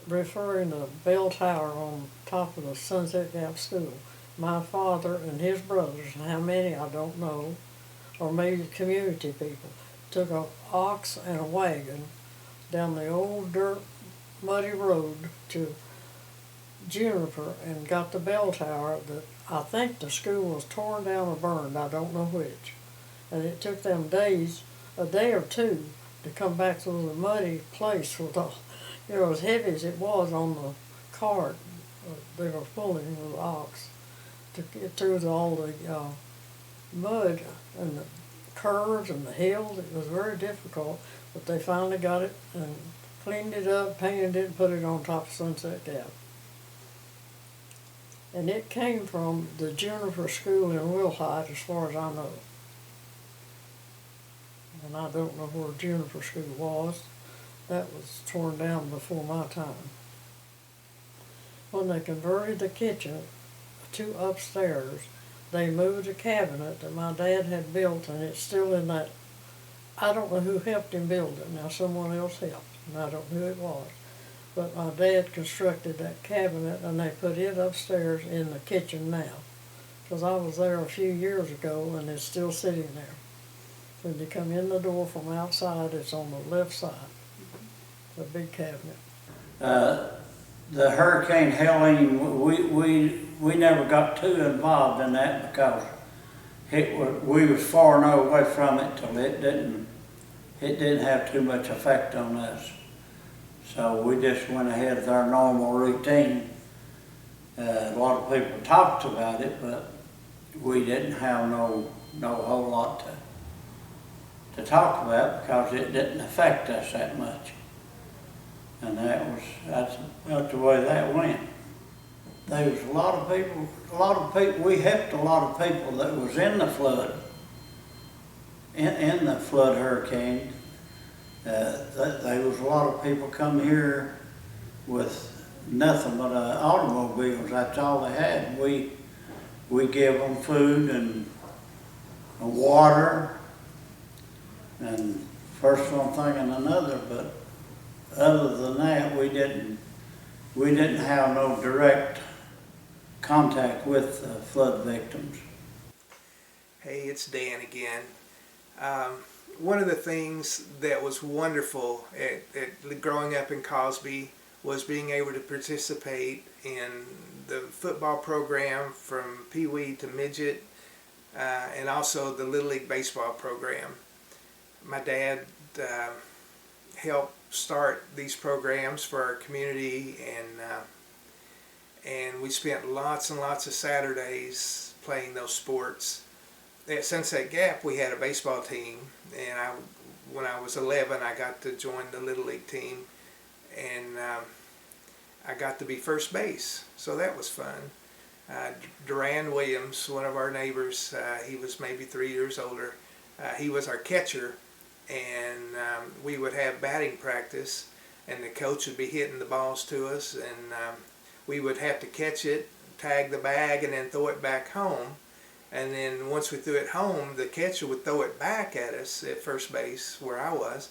referring to the bell tower on top of the Sunset Gap School. My father and his brothers, how many I don't know, or maybe community people, took an ox and a wagon down the old dirt muddy road to Juniper and got the bell tower that I think the school was torn down or burned, I don't know which. And it took them days, a day or two, to come back through the muddy place with all, as heavy as it was on the cart they were pulling with the ox to get through all the mud and the curves and the hills. It was very difficult, but they finally got it and cleaned it up, painted it, and put it on top of Sunset Gap. And it came from the Juniper School in Wilhite, as far as I know. And I don't know where Juniper School was. That was torn down before my time. When they converted the kitchen to upstairs, they moved a cabinet that my dad had built, and it's still in that. I don't know who helped him build it. Now someone else helped, and I don't know who it was. But my dad constructed that cabinet, and they put it upstairs in the kitchen now. Because I was there a few years ago, and it's still sitting there. When you come in the door from outside, it's on the left side. It's a big cabinet. The Hurricane Helene, we never got too involved in that because we was far enough away from it till it didn't have too much effect on us. So we just went ahead with our normal routine. A lot of people talked about it, but we didn't have no whole lot to talk about because it didn't affect us that much. And that's about the way that went. There was a lot of people, we helped a lot of people that was in the flood, in the flood hurricane. There was a lot of people come here with nothing but automobiles. That's all they had. We gave them food and water, and first one thing and another. But other than that, we didn't have no direct contact with flood victims. Hey, it's Dan again. One of the things that was wonderful at growing up in Cosby was being able to participate in the football program from Pee Wee to midget, and also the Little League baseball program. My dad helped start these programs for our community, and we spent lots and lots of Saturdays playing those sports. At Sunset Gap, we had a baseball team, and when I was 11, I got to join the Little League team, and I got to be first base, so that was fun. Duran Williams, one of our neighbors, he was maybe 3 years older, he was our catcher, and we would have batting practice, and the coach would be hitting the balls to us, and we would have to catch it, tag the bag, and then throw it back home. And then once we threw it home, the catcher would throw it back at us at first base where I was,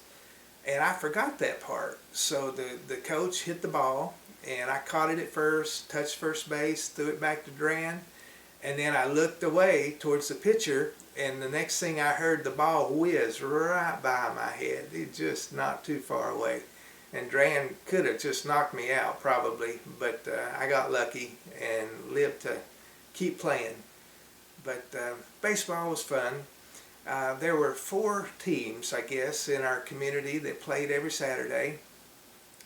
and I forgot that part. So the coach hit the ball, and I caught it at first, touched first base, threw it back to Duran, and then I looked away towards the pitcher, and the next thing I heard, the ball whiz right by my head. It just not too far away. And Duran could have just knocked me out probably, but I got lucky and lived to keep playing. But baseball was fun. There were 4 teams, I guess, in our community that played every Saturday.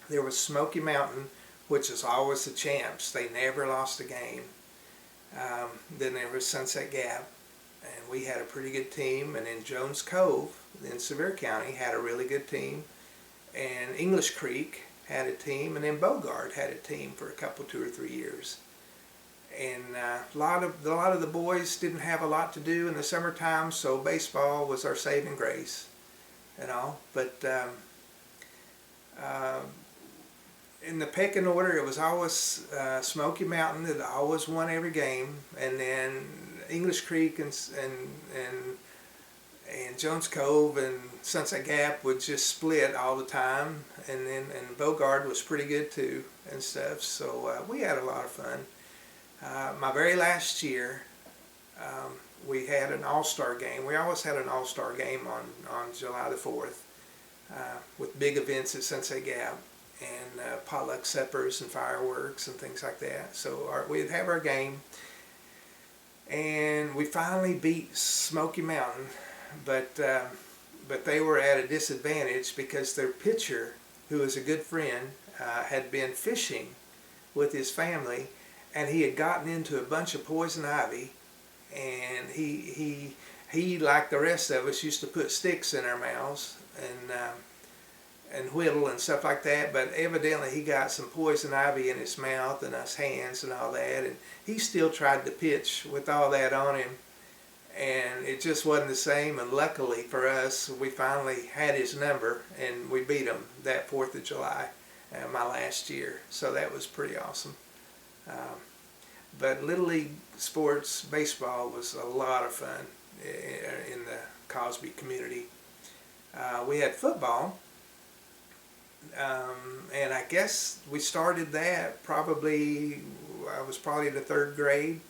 There was Smoky Mountain, which was always the champs. They never lost a game. Then there was Sunset Gap, and we had a pretty good team. And then Jones Cove in Sevier County had a really good team. And English Creek had a team, and then Bogart had a team for a couple, 2 or 3 years. And a lot of the boys didn't have a lot to do in the summertime, so baseball was our saving grace, But in the pecking order, it was always Smoky Mountain that always won every game, and then English Creek and and Jones Cove and Sunset Gap would just split all the time, and Bogard was pretty good too and stuff. So we had a lot of fun. My very last year, we had an all-star game. We always had an all-star game on July the 4th with big events at Sunset Gap and potluck suppers and fireworks and things like that. So we'd have our game, and we finally beat Smoky Mountain, but they were at a disadvantage because their pitcher, who was a good friend, had been fishing with his family, and he had gotten into a bunch of poison ivy, and he like the rest of us used to put sticks in our mouths and whittle and stuff like that, but evidently he got some poison ivy in his mouth and his hands and all that, and he still tried to pitch with all that on him, and it just wasn't the same. And luckily for us, we finally had his number and we beat him that 4th of July, my last year. So that was pretty awesome. But Little League sports, baseball, was a lot of fun in the Cosby community. We had football, and I guess we started that I was probably in the 3rd grade,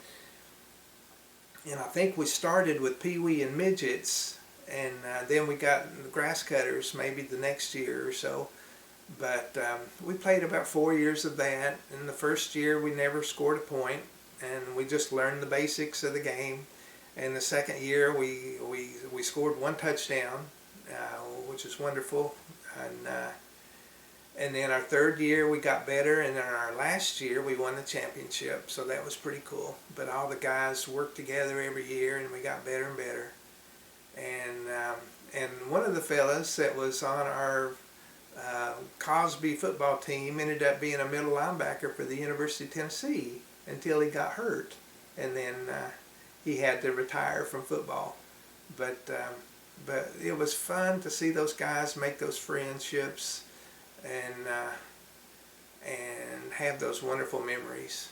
and I think we started with Pee-wee and midgets, and then we got grass cutters maybe the next year or so. But we played about 4 years of that. In the first year, we never scored a point, and we just learned the basics of the game. And the second year, we scored 1 touchdown, which is wonderful. And then our 3rd year, we got better, and then our last year, we won the championship. So that was pretty cool. But all the guys worked together every year, and we got better and better. And one of the fellas that was on our Cosby football team ended up being a middle linebacker for the University of Tennessee until he got hurt, and then he had to retire from football. But it was fun to see those guys make those friendships and have those wonderful memories.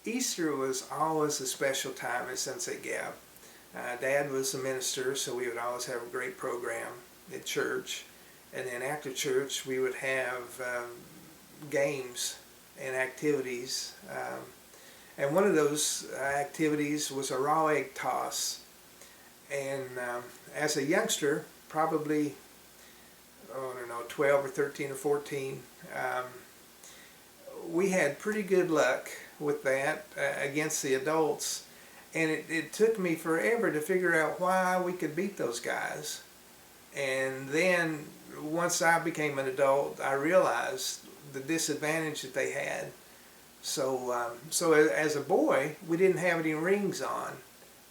Easter was always a special time at Sunset Gap. Dad was a minister, so we would always have a great program at church. And then after church, we would have games and activities. And one of those activities was a raw egg toss. And as a youngster, probably, I don't know, 12 or 13 or 14, we had pretty good luck with that against the adults. And it took me forever to figure out why we could beat those guys. And then once I became an adult, I realized the disadvantage that they had. So as a boy, we didn't have any rings on,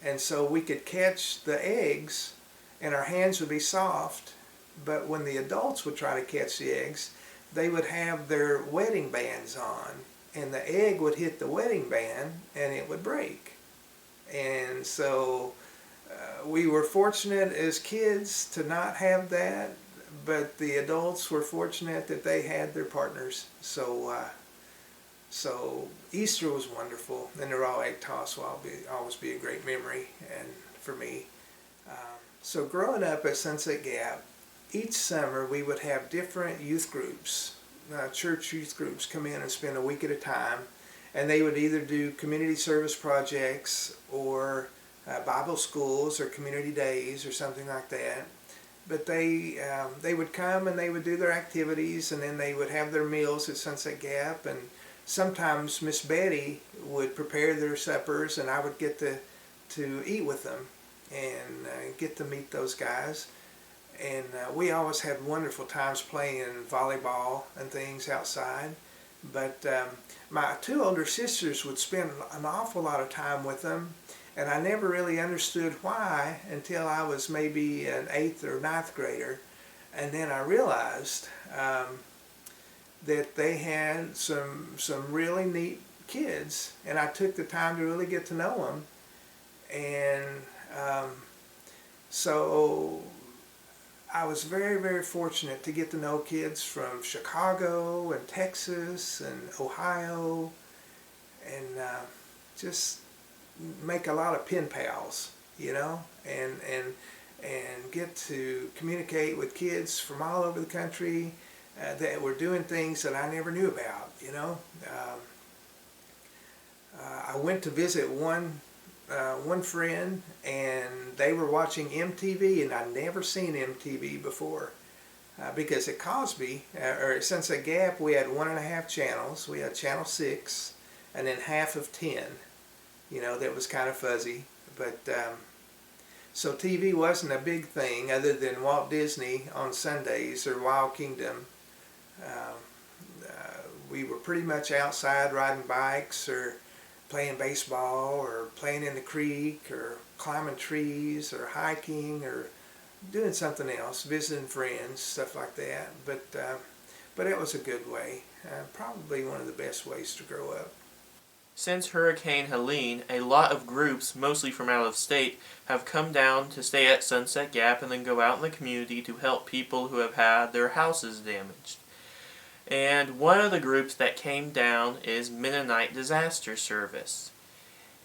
and so we could catch the eggs, and our hands would be soft. But when the adults would try to catch the eggs, they would have their wedding bands on, and the egg would hit the wedding band, and it would break. And so we were fortunate as kids to not have that, but the adults were fortunate that they had their partners. So Easter was wonderful, and the raw egg toss will always be a great memory and for me. So growing up at Sunset Gap, each summer we would have different youth groups, church youth groups, come in and spend a week at a time, and they would either do community service projects or Bible schools or community days or something like that. But they would come and they would do their activities, and then they would have their meals at Sunset Gap, and sometimes Miss Betty would prepare their suppers, and I would get to eat with them and get to meet those guys. And we always had wonderful times playing volleyball and things outside. But my 2 older sisters would spend an awful lot of time with them, and I never really understood why until I was maybe an 8th or 9th grader. And then I realized that they had some really neat kids, and I took the time to really get to know them. And so I was very, very fortunate to get to know kids from Chicago and Texas and Ohio, and just make a lot of pen pals, you know, and get to communicate with kids from all over the country that were doing things that I never knew about, you know. I went to visit one friend, and they were watching MTV, and I'd never seen MTV before. Because at Cosby, or at Sunset Gap, we had 1.5 channels. We had channel 6, and then half of 10. You know, that was kind of fuzzy. But so TV wasn't a big thing other than Walt Disney on Sundays or Wild Kingdom. We were pretty much outside riding bikes or playing baseball or playing in the creek or climbing trees or hiking or doing something else, visiting friends, stuff like that. But it was a good way. Probably one of the best ways to grow up. Since Hurricane Helene, a lot of groups, mostly from out of state, have come down to stay at Sunset Gap and then go out in the community to help people who have had their houses damaged. And one of the groups that came down is Mennonite Disaster Service.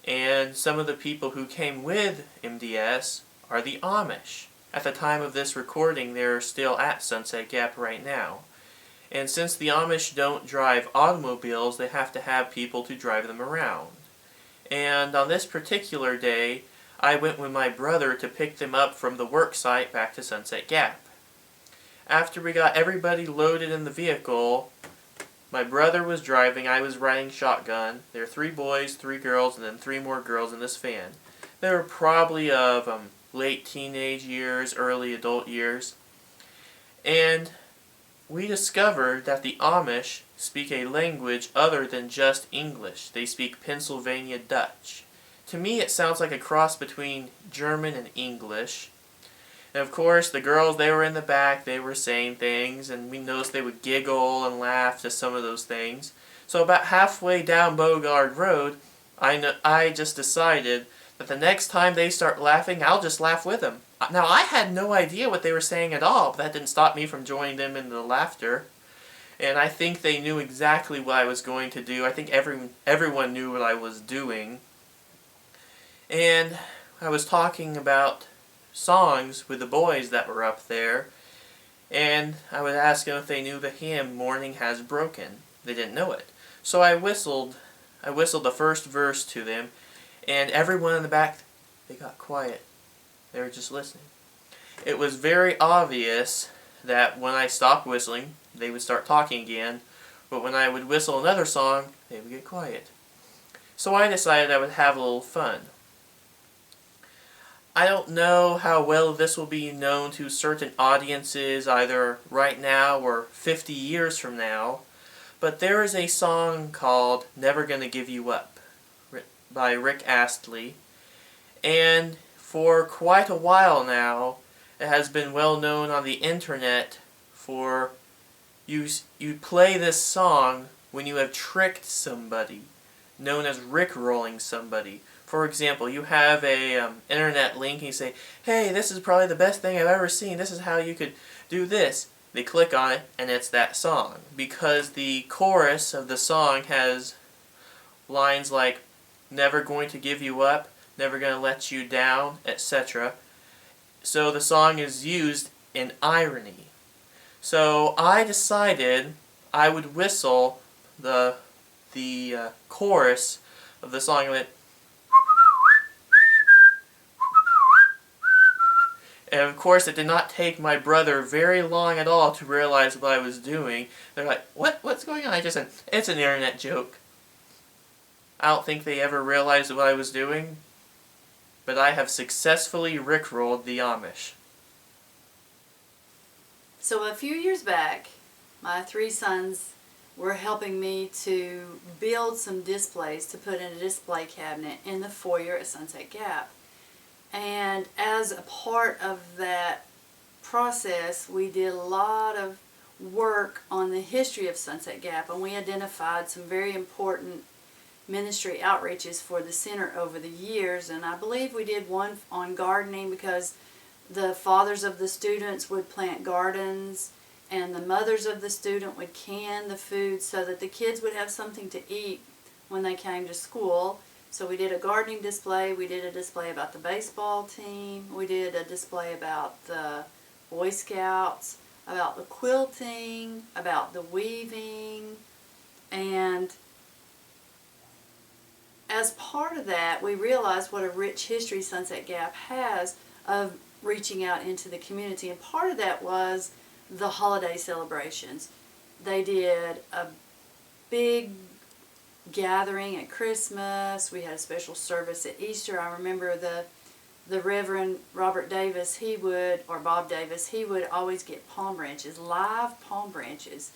And some of the people who came with MDS are the Amish. At the time of this recording, they're still at Sunset Gap right now. And since the Amish don't drive automobiles, they have to have people to drive them around. And on this particular day, I went with my brother to pick them up from the work site back to Sunset Gap. After we got everybody loaded in the vehicle, my brother was driving, I was riding shotgun. There were 3 boys, 3 girls, and then 3 more girls in this van. They were probably of late teenage years, early adult years. And we discovered that the Amish speak a language other than just English. They speak Pennsylvania Dutch. To me, it sounds like a cross between German and English. And of course, the girls, they were in the back, they were saying things, and we noticed they would giggle and laugh to some of those things. So about halfway down Bogard Road, I just decided that the next time they start laughing, I'll just laugh with them. Now, I had no idea what they were saying at all, but that didn't stop me from joining them in the laughter. And I think they knew exactly what I was going to do. I think everyone knew what I was doing. And I was talking about songs with the boys that were up there, and I would ask them if they knew the hymn "Morning Has Broken." They didn't know it. So I whistled the first verse to them, and everyone in the back, they got quiet. They were just listening. It was very obvious that when I stopped whistling, they would start talking again, but when I would whistle another song, they would get quiet. So I decided I would have a little fun. I don't know how well this will be known to certain audiences, either right now or 50 years from now, but there is a song called "Never Gonna Give You Up" by Rick Astley, and for quite a while now, it has been well known on the internet for you play this song when you have tricked somebody, known as rickrolling somebody. For example, you have a internet link and you say, "Hey, this is probably the best thing I've ever seen. This is how you could do this." They click on it, and it's that song. Because the chorus of the song has lines like, "Never going to give you up, never going to let you down," etc. So the song is used in irony. So I decided I would whistle the chorus of the song. I went, and of course, it did not take my brother very long at all to realize what I was doing. They're like, what's going on? I just said, "It's an internet joke." I don't think they ever realized what I was doing, but I have successfully rickrolled the Amish. So a few years back, my 3 sons were helping me to build some displays to put in a display cabinet in the foyer at Sunset Gap. And as a part of that process, we did a lot of work on the history of Sunset Gap, and we identified some very important ministry outreaches for the center over the years. And I believe we did one on gardening, because the fathers of the students would plant gardens and the mothers of the student would can the food so that the kids would have something to eat when they came to school. So we did a gardening display, we did a display about the baseball team, we did a display about the Boy Scouts, about the quilting, about the weaving, and as part of that, we realized what a rich history Sunset Gap has of reaching out into the community, and part of that was the holiday celebrations. They did a big gathering at Christmas. We had a special service at Easter. I remember the Reverend Robert Davis, or Bob Davis, he would always get palm branches, live palm branches,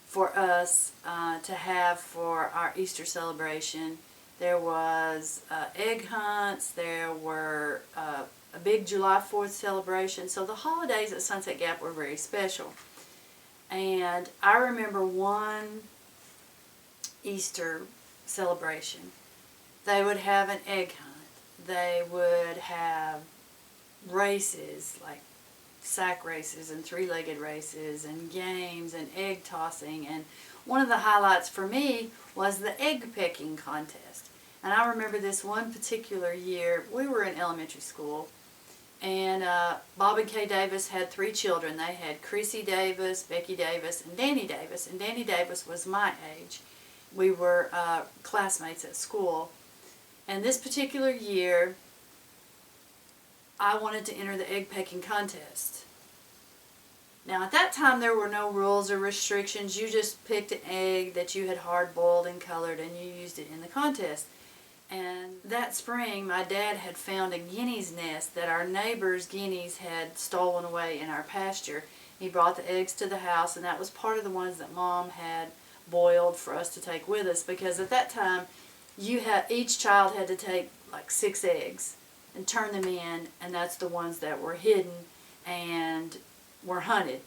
for us to have for our Easter celebration. There was egg hunts, there were a big July 4th celebration. So the holidays at Sunset Gap were very special. And I remember one Easter celebration. They would have an egg hunt. They would have races, like sack races and three-legged races and games and egg tossing. And one of the highlights for me was the egg pecking contest. And I remember this one particular year, we were in elementary school, and Bob and Kay Davis had 3 children. They had Chrissy Davis, Becky Davis, and Danny Davis. And Danny Davis was my age. We were classmates at school. And this particular year, I wanted to enter the egg pecking contest. Now at that time there were no rules or restrictions. You just picked an egg that you had hard boiled and colored, and you used it in the contest. And that spring my dad had found a guinea's nest that our neighbor's guineas had stolen away in our pasture. He brought the eggs to the house, and that was part of the ones that Mom had boiled for us to take with us, because at that time each child had to take like 6 eggs and turn them in, and that's the ones that were hidden and were hunted.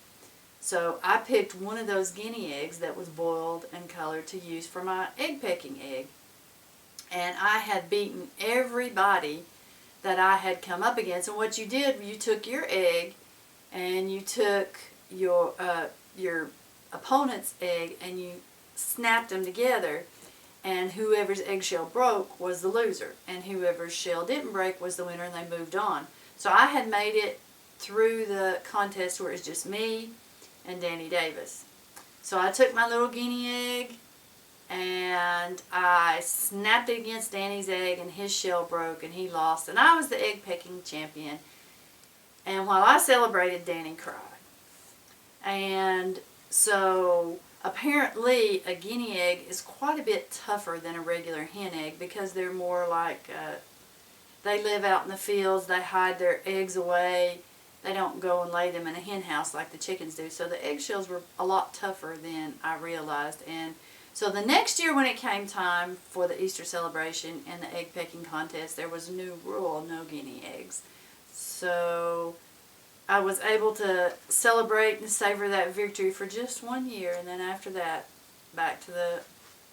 So I picked one of those guinea eggs that was boiled and colored to use for my egg pecking egg. And I had beaten everybody that I had come up against. And what you did, you took your egg and you took your opponent's egg and you snapped them together, and whoever's eggshell broke was the loser, and whoever's shell didn't break was the winner, and they moved on. So I had made it through the contest where it was just me and Danny Davis. So I took my little guinea egg and I snapped it against Danny's egg, and his shell broke and he lost, and I was the egg pecking champion. And while I celebrated, Danny cried. And so apparently a guinea egg is quite a bit tougher than a regular hen egg, because they're more like, they live out in the fields, they hide their eggs away, they don't go and lay them in a hen house like the chickens do. So the eggshells were a lot tougher than I realized. And so the next year when it came time for the Easter celebration and the egg pecking contest, there was a new rule, no guinea eggs. So I was able to celebrate and savor that victory for just 1 year, and then after that, back to the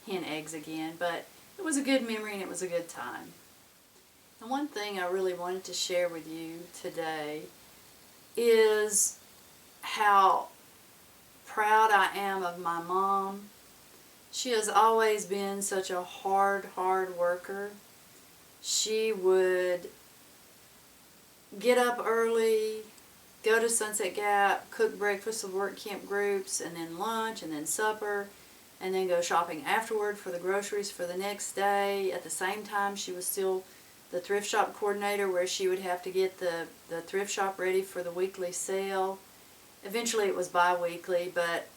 hen eggs again. But it was a good memory and it was a good time. And one thing I really wanted to share with you today is how proud I am of my mom. She has always been such a hard worker. She would get up early, go to Sunset Gap, cook breakfast with work camp groups, and then lunch, and then supper, and then go shopping afterward for the groceries for the next day. At the same time, she was still the thrift shop coordinator, where she would have to get the thrift shop ready for the weekly sale. Eventually it was bi-weekly, but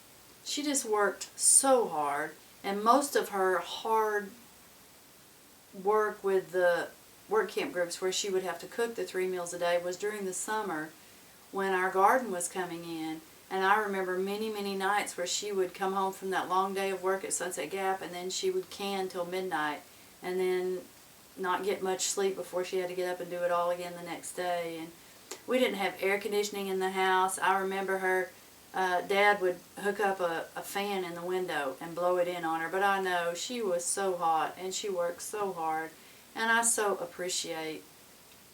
she just worked so hard. And most of her hard work with the work camp groups, where she would have to cook the 3 meals a day, was during the summer when our garden was coming in. And I remember many nights where she would come home from that long day of work at Sunset Gap, and then she would can till midnight, and then not get much sleep before she had to get up and do it all again the next day. And we didn't have air conditioning in the house. I remember her Dad would hook up a fan in the window and blow it in on her, but I know she was so hot and she worked so hard, and I so appreciate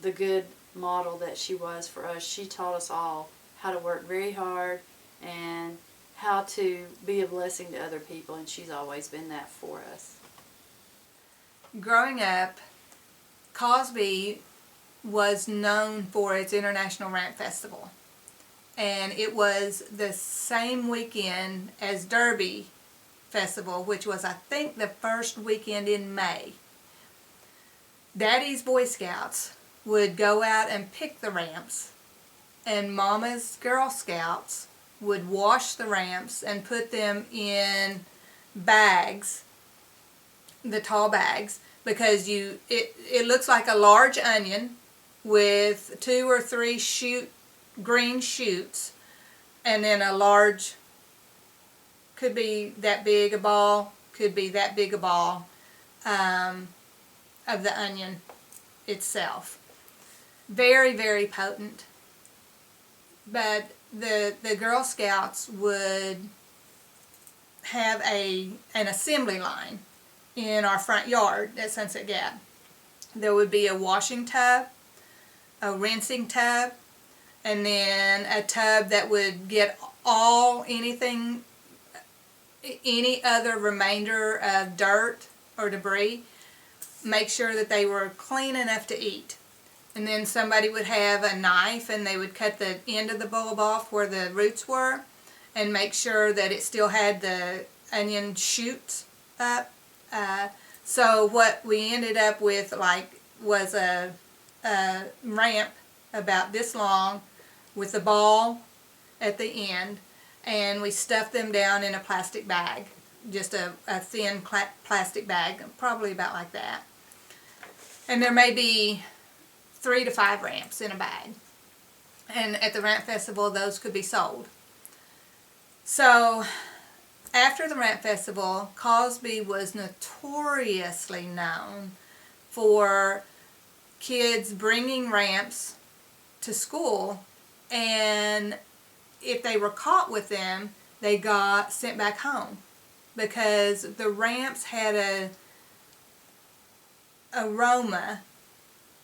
the good model that she was for us. She taught us all how to work very hard and how to be a blessing to other people, and she's always been that for us. Growing up, Cosby was known for its International Ramp Festival. And it was the same weekend as Derby Festival, which was, I think, the first weekend in May. Daddy's Boy Scouts would go out and pick the ramps, and Mama's Girl Scouts would wash the ramps and put them in bags, the tall bags, because it looks like a large onion with 2 or 3 green shoots, and then a large, could be that big a ball, could be that big a ball, of the onion itself. Very, very potent. But the Girl Scouts would have an assembly line in our front yard at Sunset Gap. There would be a washing tub, a rinsing tub, and then a tub that would get any other remainder of dirt or debris, make sure that they were clean enough to eat. And then somebody would have a knife and they would cut the end of the bulb off where the roots were and make sure that it still had the onion shoots up. So what we ended up with was a ramp about this long with a ball at the end, and we stuffed them down in a plastic bag, just a thin plastic bag, probably about like that. And there may be 3 to 5 ramps in a bag. And at the Ramp Festival, those could be sold. So, after the Ramp Festival, Cosby was notoriously known for kids bringing ramps to school, and if they were caught with them, they got sent back home, because the ramps had a aroma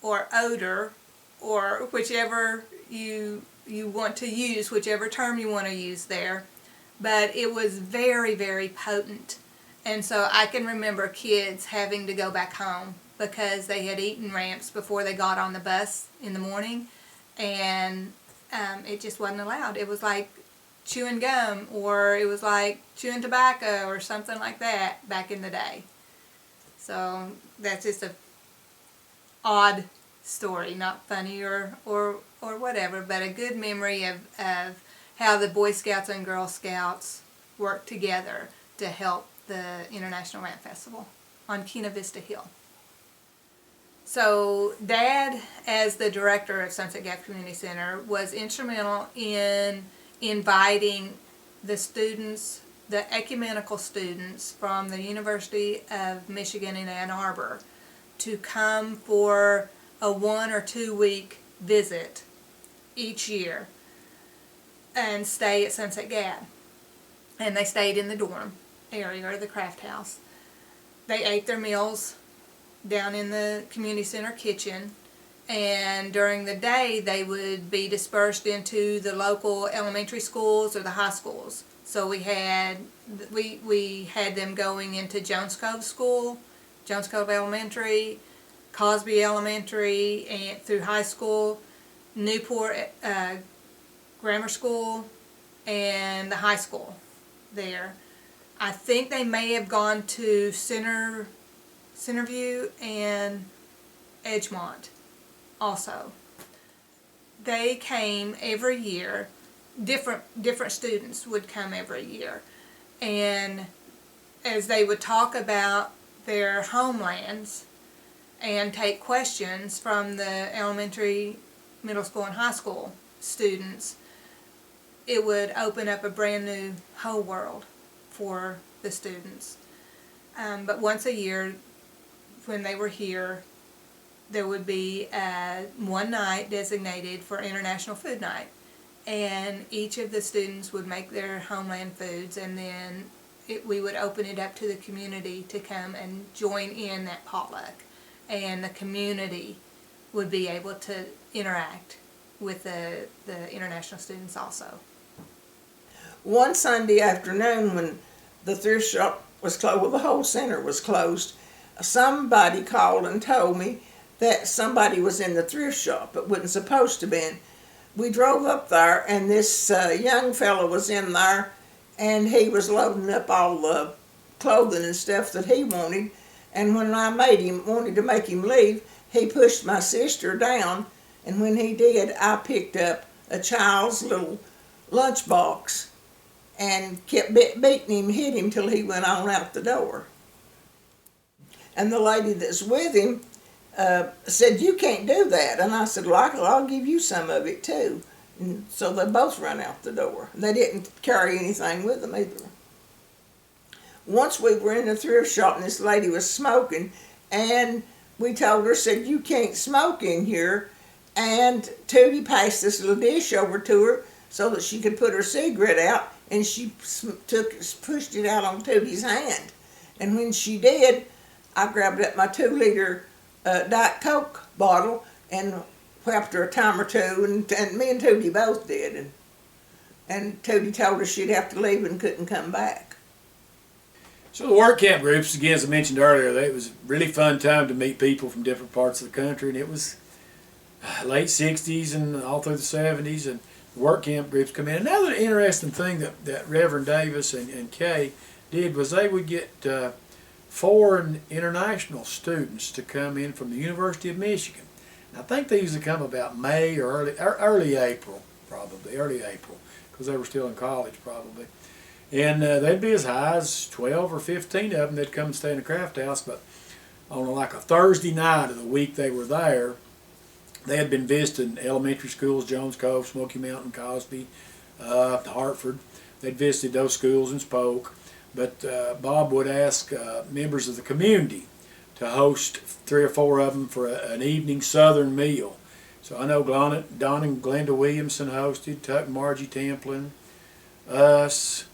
or odor, or whichever you want to use, whichever term you want to use there, but it was very, very potent. And so I can remember kids having to go back home because they had eaten ramps before they got on the bus in the morning, and it just wasn't allowed. It was like chewing gum, or it was like chewing tobacco or something like that back in the day. So that's just a odd story, not funny or whatever, but a good memory of how the Boy Scouts and Girl Scouts worked together to help the International Ramp Festival on Kena Vista Hill. So Dad, as the director of Sunset Gap Community Center, was instrumental in inviting the students, the ecumenical students from the University of Michigan in Ann Arbor, to come for a 1 or 2 week visit each year and stay at Sunset Gap. And they stayed in the dorm area or the craft house. They ate their meals down in the community center kitchen, and during the day they would be dispersed into the local elementary schools or the high schools. So we had them going into Jones Cove School, Jones Cove Elementary, Cosby Elementary, and through high school, Newport Grammar School, and the high school there. I think they may have gone to Centerview and Edgemont also. They came every year. Different students would come every year, and as they would talk about their homelands and take questions from the elementary, middle school, and high school students, it would open up a brand new whole world for the students. But once a year, when they were here, there would be one night designated for International Food Night, and each of the students would make their homeland foods, and then we would open it up to the community to come and join in that potluck, and the community would be able to interact with the international students also. One Sunday afternoon when the thrift shop was closed, well, the whole center was closed, somebody called and told me that somebody was in the thrift shop. It wasn't supposed to be. We drove up there, and this young fellow was in there, and he was loading up all the clothing and stuff that he wanted. And when I wanted to make him leave, he pushed my sister down, and when he did, I picked up a child's little lunchbox and kept beating him, hit him till he went on out the door. And the lady that's with him said, "You can't do that." And I said, "Well, I'll give you some of it too." And so they both ran out the door. They didn't carry anything with them either. Once we were in the thrift shop and this lady was smoking, and we told her, said, "You can't smoke in here." And Tootie passed this little dish over to her so that she could put her cigarette out, and she pushed it out on Tootie's hand. And when she did, I grabbed up my 2-liter Diet Coke bottle and whapped her a time or two, and me and Tootie both did. And Tootie told her she'd have to leave and couldn't come back. So the work camp groups, again, as I mentioned earlier, it was a really fun time to meet people from different parts of the country, and it was late 60s and all through the 70s, and work camp groups come in. Another interesting thing that Reverend Davis and Kay did was they would get foreign international students to come in from the University of Michigan. And I think they used to come about May or early April, probably, early April, because they were still in college probably. And they'd be as high as 12 or 15 of them. They'd come and stay in the craft house, but on like a Thursday night of the week they were there, they had been visiting elementary schools, Jones Cove, Smoky Mountain, Cosby, Hartford. They'd visited those schools and spoke. But Bob would ask members of the community to host 3 or 4 of them for an evening Southern meal. So I know Don and Glenda Williamson hosted, Tuck and Margie Templin, us,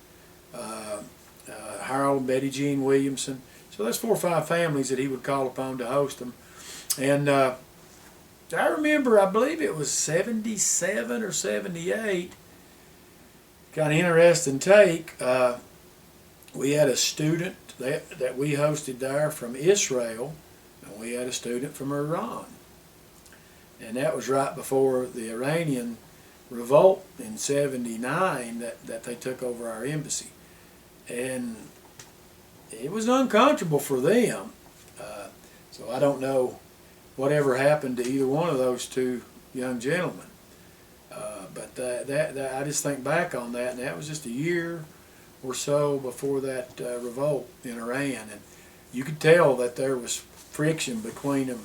Harold and Betty Jean Williamson. So there's 4 or 5 families that he would call upon to host them. And I remember, I believe it was 77 or 78, kind of interesting take. We had a student that we hosted there from Israel, and we had a student from Iran. And that was right before the Iranian revolt in 79 that they took over our embassy. And it was uncomfortable for them. So I don't know whatever happened to either one of those 2 young gentlemen. But I just think back on that, and that was just a year or so before that revolt in Iran. And you could tell that there was friction between them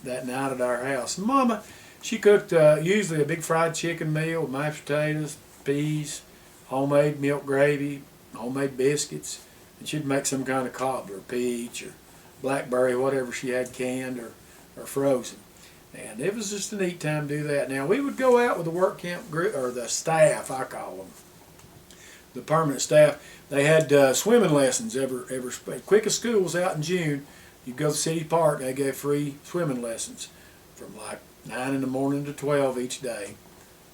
that night at our house. And Mama, she cooked usually a big fried chicken meal with mashed potatoes, peas, homemade milk gravy, homemade biscuits, and she'd make some kind of cobbler, peach or blackberry, whatever she had canned or frozen. And it was just a neat time to do that. Now, we would go out with the work camp group, or the staff, I call them, the permanent staff. They had swimming lessons every quick as school was out in June. You'd go to City Park, they gave free swimming lessons from like 9 in the morning to 12 each day.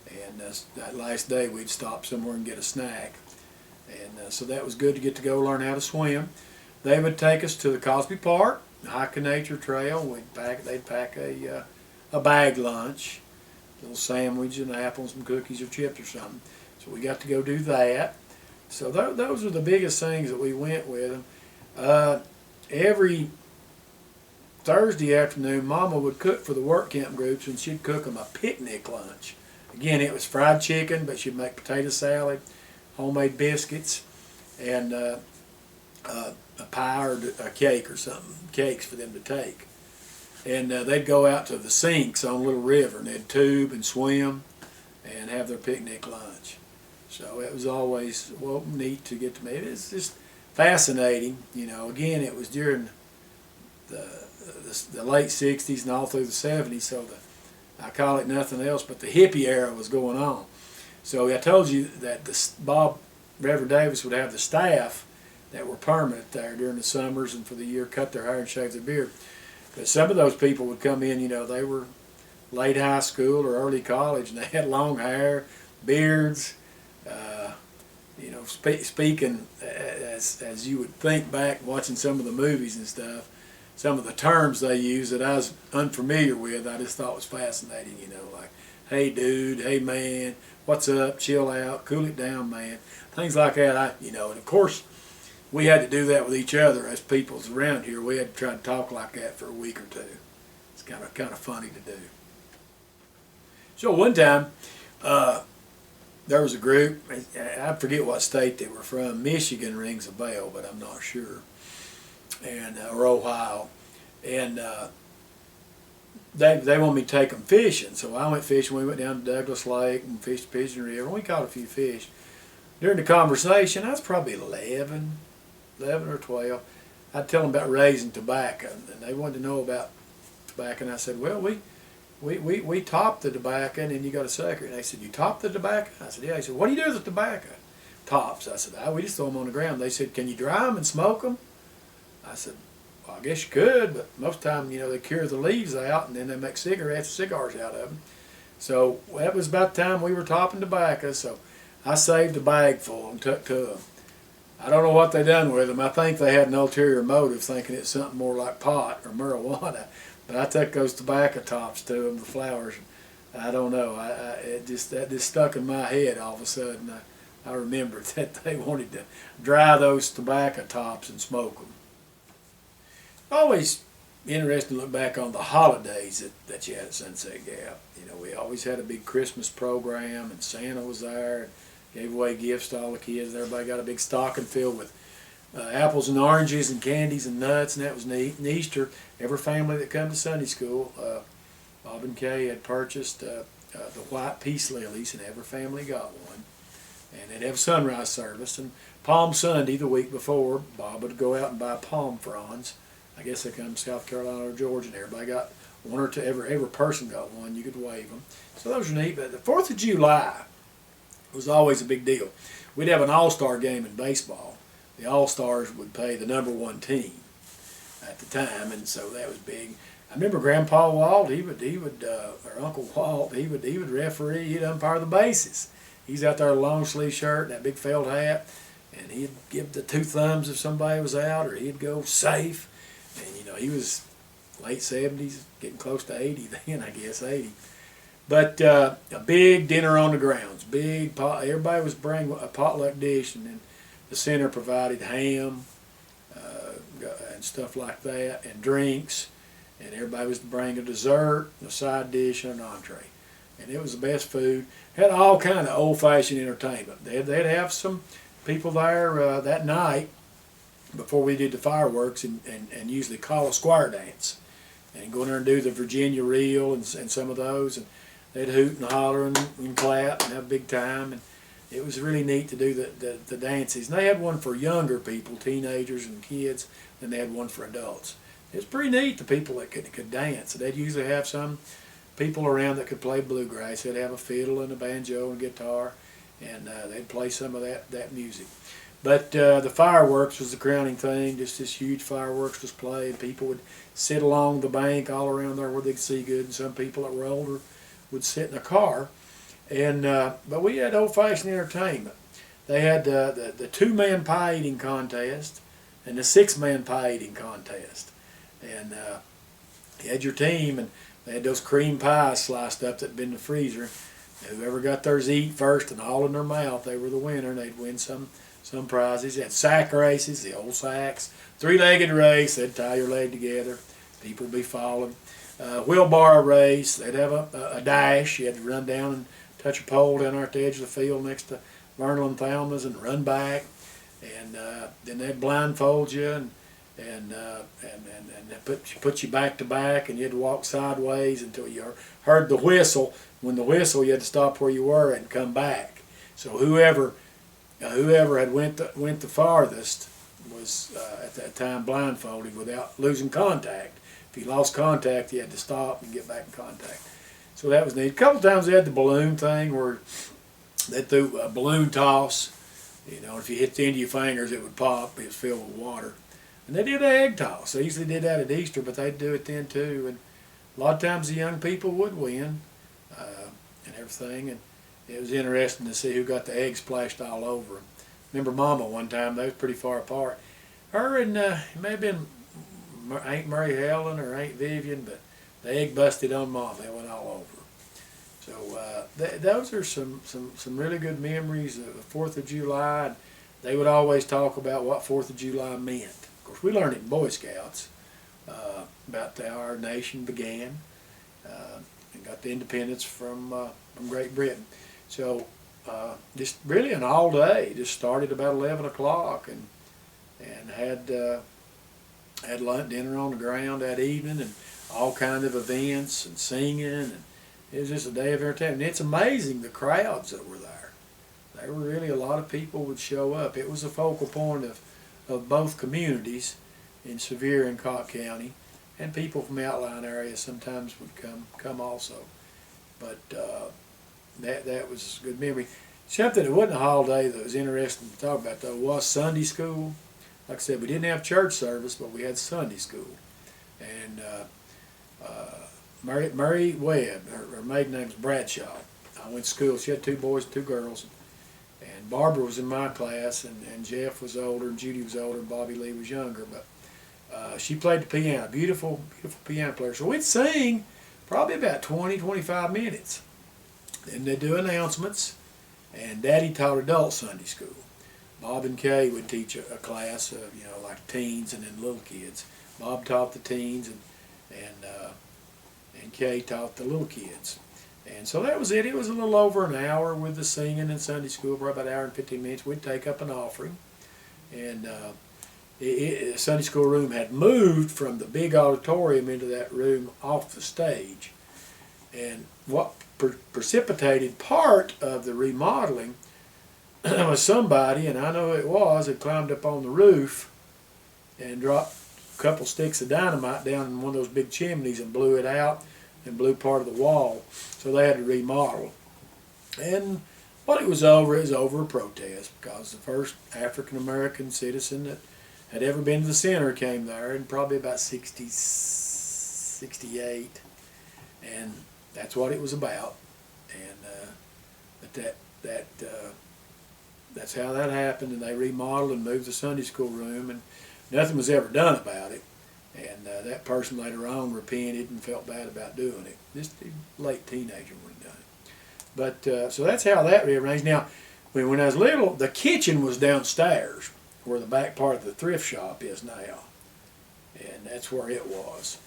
And that last day we'd stop somewhere and get a snack. And so that was good to get to go learn how to swim. They would take us to the Cosby Park, Hiking Nature Trail. They'd pack a bag lunch, a little sandwich, an apple, some cookies or chips or something. So we got to go do that. So those are the biggest things that we went with them. Every Thursday afternoon, Mama would cook for the work camp groups, and she'd cook them a picnic lunch. Again, it was fried chicken, but she'd make potato salad, homemade biscuits, and a pie or a cake or something, cakes for them to take. And they'd go out to the sinks on Little River, and they'd tube and swim and have their picnic lunch. So it was always neat to get to meet. It's just fascinating. You know, again, it was during the late 60s and all through the 70s, so I call it nothing else but the hippie era was going on. So I told you that Reverend Davis would have the staff that were permanent there during the summers and for the year, cut their hair and shave their beard. But some of those people would come in, you know, they were late high school or early college, and they had long hair, beards, you know, speaking as you would think back watching some of the movies and stuff. some of the terms they use that I was unfamiliar with, I just thought was fascinating, like, hey dude, hey man, what's up, chill out, cool it down man, things like that. And of course we had to do that with each other as peoples around here. We had to try to talk like that for a week or two. It's kind of funny to do. So one time, there was a group, I forget what state they were from. Michigan rings a bell, but I'm not sure. And or Ohio. And they wanted me to take them fishing. So I went fishing. We went down to Douglas Lake and fished Pigeon River. And we caught a few fish. During the conversation, I was probably 11 or 12. I'd tell them about raising tobacco. And they wanted to know about tobacco. And I said, well, we top the tobacco and then you got to sucker it. And they said, you top the tobacco? I said, yeah. He said, what do you do with the tobacco? Tops. I said, we just throw them on the ground. They said, can you dry them and smoke them? I said, well, I guess you could, but most of the time, they cure the leaves out and then they make cigars out of them. So that was about the time we were topping tobacco. So I saved a bag full and took to them. I don't know what they done with them. I think they had an ulterior motive, thinking it's something more like pot or marijuana. But I took those tobacco tops to them, the flowers. I don't know. That just stuck in my head all of a sudden. I remembered that they wanted to dry those tobacco tops and smoke them. Always interesting to look back on the holidays that you had at Sunset Gap. We always had a big Christmas program, and Santa was there, and gave away gifts to all the kids. Everybody got a big stocking filled with apples and oranges and candies and nuts, and that was neat. And Easter, every family that come to Sunday school, Bob and Kay had purchased the white peace lilies, and every family got one. And they'd have a sunrise service. And Palm Sunday, the week before, Bob would go out and buy palm fronds. I guess they come from South Carolina or Georgia, and everybody got one or two. Every person got one. You could wave them. So those were neat. But the 4th of July was always a big deal. We'd have an all-star game in baseball. The all-stars would play the #1 team at the time, and so that was big. I remember Grandpa Walt. Or Uncle Walt. He would referee. He'd umpire the bases. He's out there in a long sleeve shirt and that big felt hat, and he'd give the 2 thumbs if somebody was out, or he'd go safe. And he was late 70s, getting close to 80 then, I guess 80. But a big dinner on the grounds, big pot. Everybody was bringing a potluck dish, and then the center provided ham and stuff like that, and drinks, and everybody was to bring a dessert, a side dish, and an entree. And it was the best food. Had all kind of old-fashioned entertainment. They'd have some people there that night before we did the fireworks, and usually call a square dance and go in there and do the Virginia reel and some of those, and they'd hoot and holler and clap and have a big time. And it was really neat to do the dances. And they had one for younger people, teenagers and kids, and they had one for adults. It was pretty neat, the people that could dance. They'd usually have some people around that could play bluegrass. They'd have a fiddle and a banjo and guitar, and they'd play some of that music. But the fireworks was the crowning thing. Just this huge fireworks display, and people would sit along the bank all around there where they could see good, and some people that were older would sit in a car. And but we had old-fashioned entertainment. They had the 2-man pie eating contest and the 6-man pie eating contest. And you had your team, and they had those cream pies sliced up that had been in the freezer. And whoever got theirs to eat first and all in their mouth, they were the winner, and they'd win some prizes. They had sack races, the old sacks, 3-legged race. They'd tie your leg together. People would be following. Wheelbarrow race. They'd have a dash. You had to run down and touch a pole down there at the edge of the field next to Vernal and Thelma's and run back. And then they'd blindfold you and put you back to back, and you had to walk sideways until you heard the whistle. When the whistle, you had to stop where you were and come back. So whoever had went the farthest was at that time blindfolded without losing contact. If you lost contact, you had to stop and get back in contact. So that was neat. A couple times they had the balloon thing where they threw a balloon toss. If you hit the end of your fingers, it would pop. It was filled with water. And they did an egg toss. They usually did that at Easter, but they'd do it then too. And a lot of times the young people would win and everything. And it was interesting to see who got the egg splashed all over them. Remember Mama one time, they was pretty far apart. Her and it may have been Ain't Mary Helen or Ain't Vivian, but the egg busted on Mom. They went all over. So those are some really good memories of the 4th of July. And they would always talk about what 4th of July meant. Of course, we learned it in Boy Scouts about how our nation began and got the independence from Great Britain. So just really an all day. Just started about 11 o'clock and had lunch, dinner on the ground that evening, and all kinds of events and singing, and it was just a day of entertainment. And it's amazing the crowds that were there. There were really a lot of people would show up. It was a focal point of both communities in Sevier and Cott County, and people from outlying areas sometimes would come also. But that was a good memory. Something that wasn't a holiday that was interesting to talk about though was Sunday school. Like I said, we didn't have church service, but we had Sunday school. And Mary Webb, her maiden name's Bradshaw. I went to school. She had 2 boys, 2 girls. And Barbara was in my class, and Jeff was older, and Judy was older, and Bobby Lee was younger. But she played the piano, beautiful, beautiful piano player. So we'd sing probably about 20, 25 minutes. Then they'd do announcements, and Daddy taught adult Sunday school. Bob and Kay would teach a class of, like teens and then little kids. Bob taught the teens, and Kay taught the little kids. And so that was it. It was a little over an hour with the singing and Sunday school, probably about an hour and 15 minutes. We'd take up an offering. And the Sunday school room had moved from the big auditorium into that room off the stage. And what precipitated part of the remodeling was somebody, and I know it was, had climbed up on the roof and dropped a couple sticks of dynamite down in one of those big chimneys and blew it out and blew part of the wall. So they had to remodel. And when it was over a protest, because the first African-American citizen that had ever been to the center came there in probably about 68. And that's what it was about. And but that's how that happened, and they remodeled and moved the Sunday school room, and nothing was ever done about it. And that person later on repented and felt bad about doing it. Just a late teenager would have done it. But so that's how that rearranged. Now, when I was little, the kitchen was downstairs, where the back part of the thrift shop is now, and that's where it was.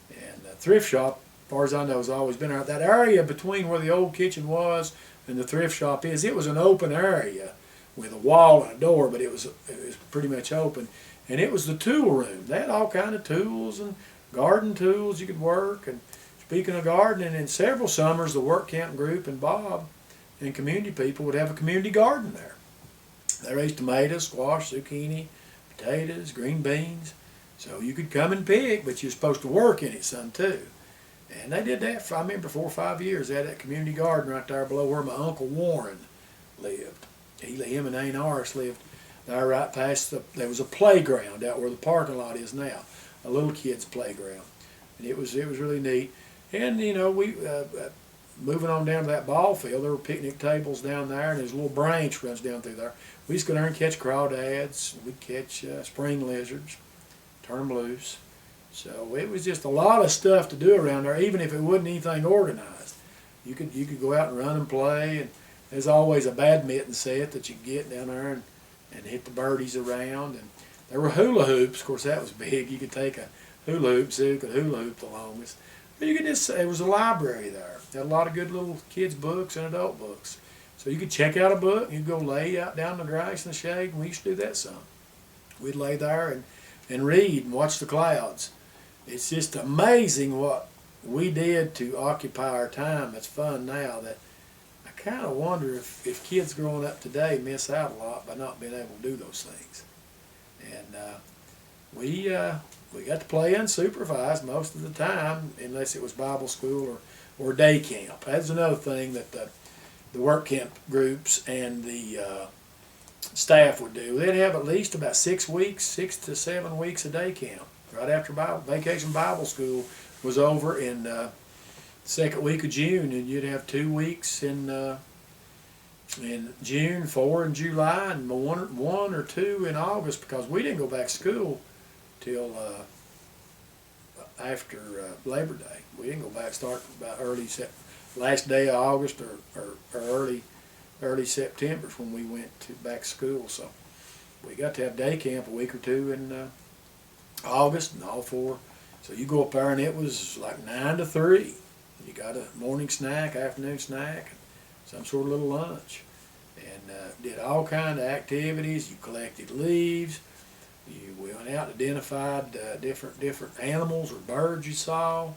And the thrift shop, as far as I know, has always been out. That area between where the old kitchen was and the thrift shop is, it was an open area with a wall and a door, but it was pretty much open. And it was the tool room. They had all kind of tools and garden tools you could work. And speaking of gardening, in several summers, the work camp group and Bob and community people would have a community garden there. They raised tomatoes, squash, zucchini, potatoes, green beans. So you could come and pick, but you're supposed to work in it some too. And they did that for, I remember, 4 or 5 years. They had that community garden right there below where my Uncle Warren lived. Him and Aunt Horace lived there right past there was a playground out where the parking lot is now, a little kid's playground. And it was really neat. And, we, moving on down to that ball field, there were picnic tables down there, and there's a little branch runs down through there. We used to go there and catch crawdads. We'd catch spring lizards, turn them loose. So it was just a lot of stuff to do around there, even if it wasn't anything organized. You could go out and run and play, and there's always a badminton set that you could get down there and hit the birdies around. And there were hula hoops. Of course, that was big. You could take a hula hoop, so you could hula hoop the longest. But you could it was a library there. Had a lot of good little kids' books and adult books. So you could check out a book, and you'd go lay out down in the grass in the shade, and we used to do that some. We'd lay there and read and watch the clouds. It's just amazing what we did to occupy our time. It's fun now that I kind of wonder if kids growing up today miss out a lot by not being able to do those things. And we got to play unsupervised most of the time, unless it was Bible school or day camp. That's another thing that the work camp groups and the staff would do. They'd have at least about 6 to 7 weeks of day camp. Right after vacation Bible school was over in second week of June, and you'd have 2 weeks in June, 4 in July, and one or two in August, because we didn't go back to school till after Labor Day. We didn't go back start about last day of August or early September is when we went back to school. So we got to have day camp a week or two in August and all four. So you go up there and it was like 9 to 3. You got a morning snack, afternoon snack, and some sort of little lunch. And did all kind of activities. You collected leaves. You went out and identified different animals or birds you saw.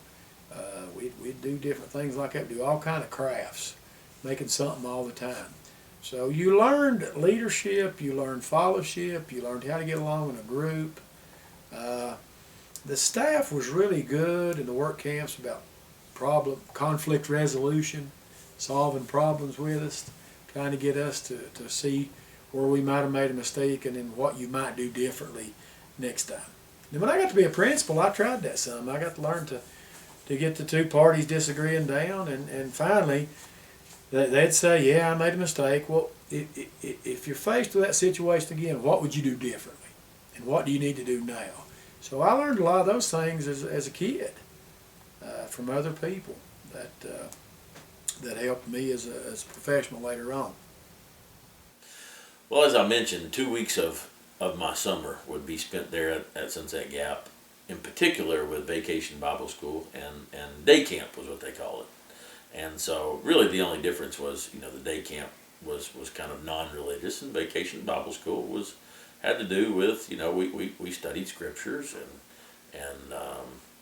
We'd do different things like that. Do all kind of crafts, making something all the time. So you learned leadership, you learned fellowship, you learned how to get along in a group. The staff was really good in the work camps about conflict resolution, solving problems with us, trying to get us to see where we might have made a mistake and then what you might do differently next time. And when I got to be a principal, I tried that some. I got to learn to get the two parties disagreeing down, and finally they'd say, yeah, I made a mistake. Well, if you're faced with that situation again, what would you do differently? And what do you need to do now? So I learned a lot of those things as a kid from other people that helped me as a professional later on. Well, as I mentioned, 2 weeks of my summer would be spent there at Sunset Gap, in particular with Vacation Bible School and day camp was what they call it. And so really the only difference was, the day camp was kind of non-religious, and Vacation Bible School had to do with, we studied scriptures and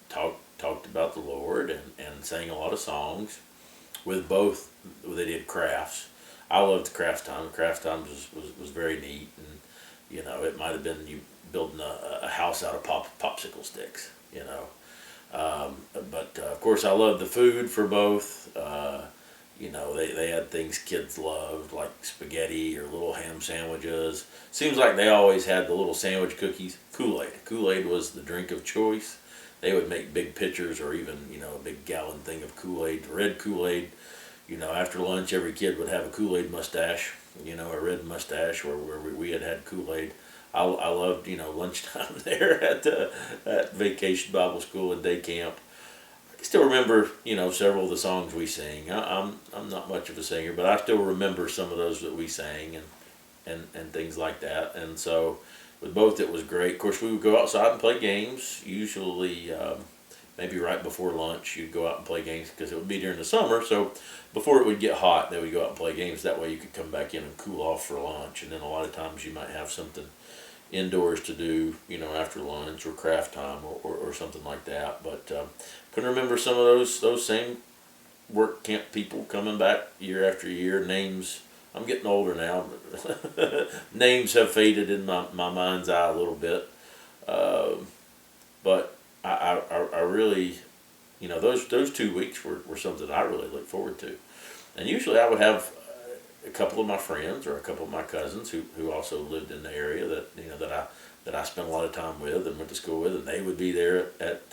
talked about the Lord and sang a lot of songs. With both, they did crafts. I loved the craft time. The craft time was very neat, and it might have been you building a house out of popsicle sticks. But of course I loved the food for both. They had things kids loved, like spaghetti or little ham sandwiches. Seems like they always had the little sandwich cookies. Kool-Aid. Kool-Aid was the drink of choice. They would make big pitchers or even, a big gallon thing of Kool-Aid, red Kool-Aid. After lunch, every kid would have a Kool-Aid mustache, a red mustache where we had Kool-Aid. I loved, lunchtime there at Vacation Bible School and day camp. I still remember, several of the songs we sang. I'm not much of a singer, but I still remember some of those that we sang and things like that. And so with both, it was great. Of course, we would go outside and play games. Usually, maybe right before lunch, you'd go out and play games because it would be during the summer. So before it would get hot, they would go out and play games. That way you could come back in and cool off for lunch. And then a lot of times you might have something indoors to do, after lunch or craft time or something like that. But can remember some of those same work camp people coming back year after year. Names, I'm getting older now, but names have faded in my mind's eye a little bit. But I really, those 2 weeks were something I really looked forward to. And usually I would have a couple of my friends or a couple of my cousins who also lived in the area that I spent a lot of time with and went to school with, and they would be there at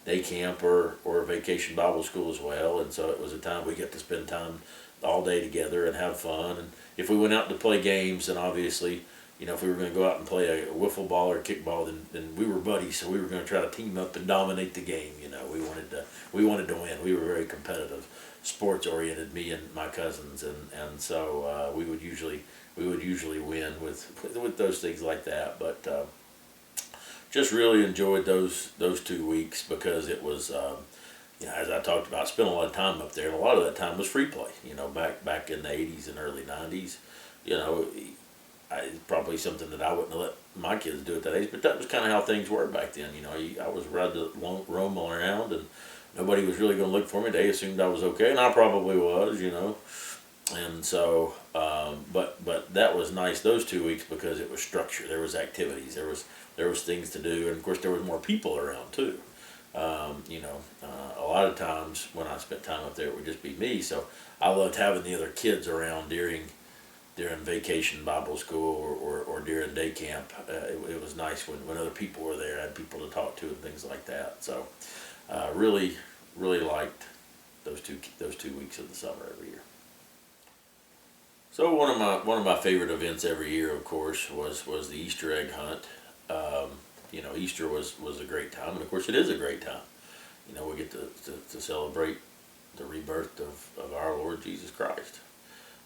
day camp or Vacation Bible School as well. And so it was a time we get to spend time all day together and have fun. And if we went out to play games, then obviously, if we were going to go out and play a wiffle ball or kickball, then we were buddies, so we were going to try to team up and dominate the game. We wanted to win. We were very competitive, sports oriented, me and my cousins, and so we would usually win with those things like that. But just really enjoyed those 2 weeks because it was as I talked about, spent a lot of time up there, and a lot of that time was free play. Back in the 80s and early 90s, probably something that I wouldn't have let my kids do at that age, but that was kind of how things were back then. I was allowed to roam around, and nobody was really going to look for me. They assumed I was okay, and I probably was, And so, but that was nice those 2 weeks because it was structure. There was activities. There was things to do, and of course there was more people around too. A lot of times when I spent time up there, it would just be me. So I loved having the other kids around during Vacation Bible School or during day camp. It was nice when other people were there. I had people to talk to and things like that. So really liked those two weeks of the summer every year. So one of my favorite events every year, of course, was the Easter egg hunt. Easter was a great time, and of course it is a great time. we get to celebrate the rebirth of our Lord Jesus Christ.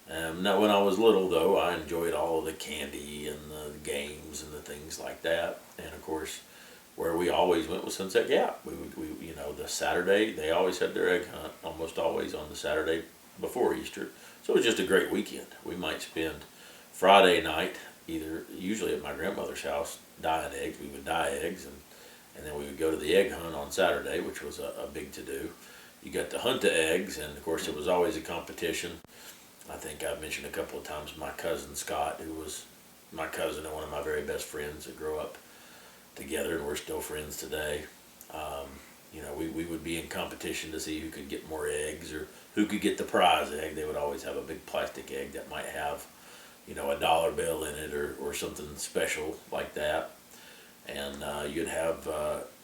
Now, when I was little, though, I enjoyed all of the candy and the games and the things like that. And of course, where we always went was Sunset Gap. We the Saturday, they always had their egg hunt, almost always on the Saturday before Easter. So it was just a great weekend. We might spend Friday night, usually at my grandmother's house, dyeing eggs. We would dye eggs, and then we would go to the egg hunt on Saturday, which was a big to-do. You got to hunt the eggs, and of course, it was always a competition. I think I've mentioned a couple of times my cousin Scott, who was my cousin and one of my very best friends that grew up together, and we're still friends today. We would be in competition to see who could get more eggs or who could get the prize egg. They would always have a big plastic egg that might have, a dollar bill in it or something special like that. And you'd have,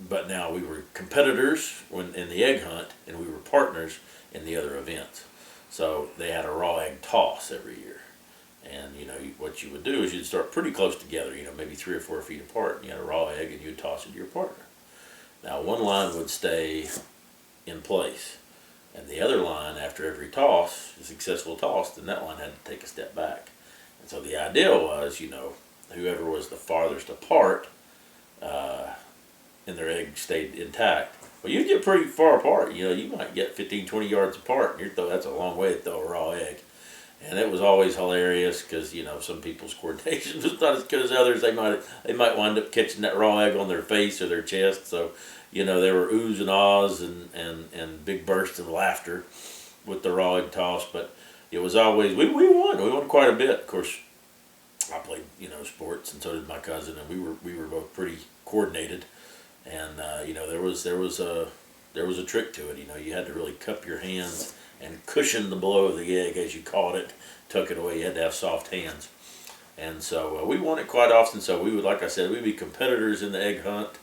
but now we were competitors in the egg hunt, and we were partners in the other events. So they had a raw egg toss every year. And, what you would do is you'd start pretty close together, maybe 3 or 4 feet apart, and you had a raw egg and you'd toss it to your partner. Now, one line would stay in place, and the other line, after every toss, a successful toss, then that line had to take a step back. And so the idea was, whoever was the farthest apart, and their egg stayed intact. Well, you'd get pretty far apart. You might get 15, 20 yards apart, and that's a long way to throw a raw egg. And it was always hilarious because, some people's coordination was not as good as others. They might wind up catching that raw egg on their face or their chest. So, there were oohs and ahs and big bursts of laughter with the raw egg toss. But it was always, we won. We won quite a bit. Of course, I played, sports, and so did my cousin, and we were both pretty coordinated. And, there was a trick to it. You had to really cup your hands and cushion the blow of the egg, as you called it, tuck it away. You had to have soft hands. And so we won it quite often. So we would, like I said, we'd be competitors in the egg hunt,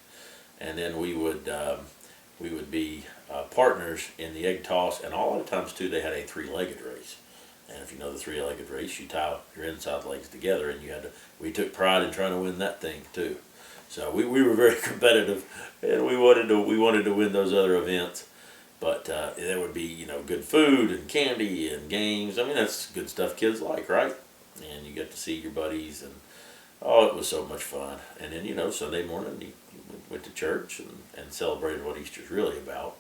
and then we would be partners in the egg toss. And a lot of times, too, they had a 3-legged race. And if you know the 3-legged race, you tie your inside legs together, and we took pride in trying to win that thing, too. So we were very competitive, and we wanted to win those other events. But there would be, good food and candy and games. I mean, that's good stuff kids like, right? And you get to see your buddies, and it was so much fun. And then, Sunday morning, you went to church and celebrated what Easter's really about.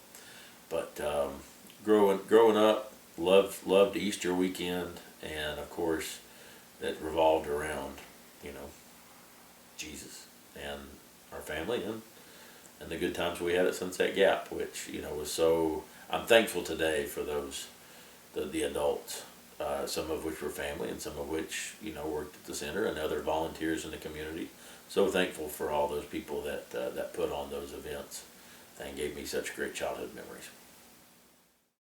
But growing up, loved Easter weekend, and of course, that revolved around, Jesus and our family and the good times we had at Sunset Gap, which was so. I'm thankful today for the adults, some of which were family and some of which worked at the center and other volunteers in the community. So thankful for all those people that put on those events and gave me such great childhood memories.